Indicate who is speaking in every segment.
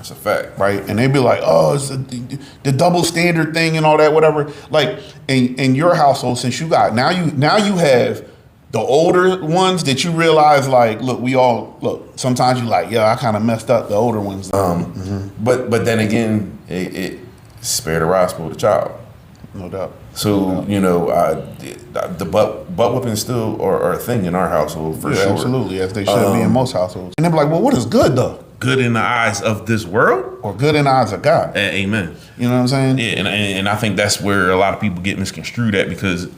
Speaker 1: That's a fact.
Speaker 2: Right? And they be like, oh, it's the double standard thing and all that, whatever. Like in your household, since you got now you have the older ones that you realize, like, look, sometimes you like, yeah, I kind of messed up the older ones.
Speaker 1: But then again, it spare the rod, spoil the child.
Speaker 2: No doubt.
Speaker 1: So, the butt whipping still are a thing in our household for sure.
Speaker 2: Absolutely, as they should be in most households. And they're like, well, what is good though?
Speaker 1: Good in the eyes of this world?
Speaker 2: Or good in the eyes of God.
Speaker 1: Amen.
Speaker 2: You know what I'm saying?
Speaker 1: Yeah, and I think that's where a lot of people get misconstrued at, because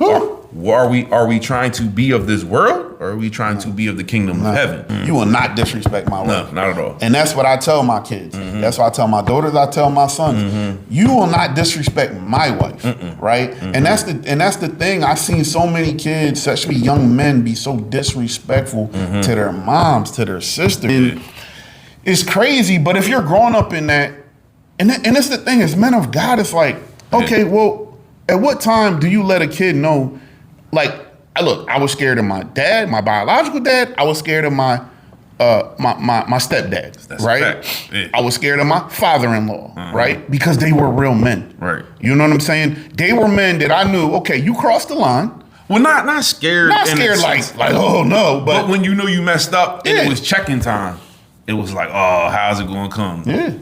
Speaker 1: are we trying to be of this world, or are we trying to be of the kingdom of heaven?
Speaker 2: You will not disrespect my wife.
Speaker 1: No, not at all.
Speaker 2: And that's what I tell my kids. That's what I tell my daughters. I tell my sons. You will not disrespect my wife, right? And that's the thing. I've seen so many kids, especially young men, be so disrespectful to their moms, to their sisters. And it's crazy. But if you're growing up in that, and that's the thing, as men of God, it's like, okay, well, at what time do you let a kid know? Like, I was scared of my dad, my biological dad. I was scared of my stepdad, that's right? Yeah. I was scared of my father-in-law, right? Because they were real men.
Speaker 1: Right.
Speaker 2: You know what I'm saying? They were men that I knew, okay, you crossed the line.
Speaker 1: Well, not scared.
Speaker 2: Not scared like oh no. But
Speaker 1: when you know you messed up and it was check-in time, it was like, oh, how's it going to come?
Speaker 2: Yeah.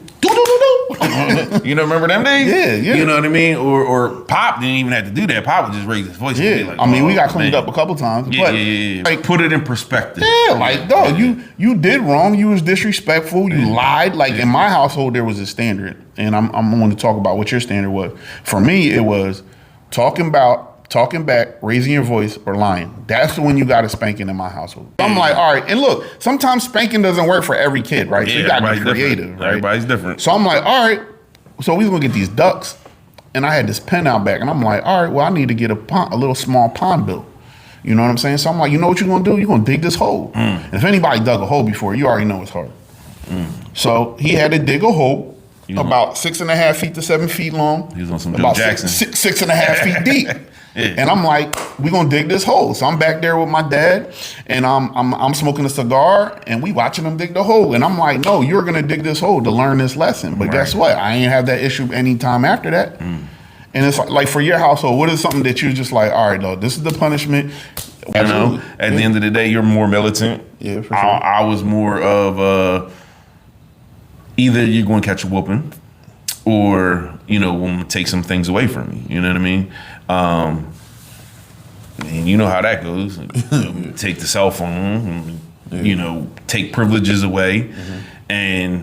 Speaker 1: You know, remember them days?
Speaker 2: Yeah.
Speaker 1: You know what I mean? Or Pop didn't even have to do that. Pop would just raise his voice.
Speaker 2: Yeah.
Speaker 1: And be like,
Speaker 2: I mean, we got cleaned up a couple times.
Speaker 1: Yeah. Like, put it in perspective.
Speaker 2: Yeah, like, dog, you did wrong. You was disrespectful. You lied. Like, in my household, there was a standard. And I'm going to talk about what your standard was. For me, it was talking back, raising your voice, or lying. That's when you got a spanking in my household. I'm like, all right. And look, sometimes spanking doesn't work for every kid, right? So you got to be creative, right?
Speaker 1: Everybody's different.
Speaker 2: So I'm like, all right. So we was going to get these ducks. And I had this pen out back. And I'm like, all right, well, I need to get a little small pond built. You know what I'm saying? So I'm like, you know what you're going to do? You're going to dig this hole. And if anybody dug a hole before, you already know it's hard. So he had to dig a hole about 6.5 feet to 7 feet long.
Speaker 1: He was on some Joe Jackson.
Speaker 2: 6.5 feet deep. Yeah. And I'm like, we're gonna dig this hole. So I'm back there with my dad, and I'm smoking a cigar, and we watching him dig the hole. And I'm like, no, you're gonna dig this hole to learn this lesson. But guess what? I ain't have that issue any time after that. And it's like for your household, what is something that you're just like, all right, though, this is the punishment.
Speaker 1: You know, at the end of the day, you're more militant.
Speaker 2: Yeah, for sure.
Speaker 1: I was more of either you're going to catch a whooping, or we're going to take some things away from you. You know what I mean? And you know how that goes. Take the cell phone, and, take privileges away, and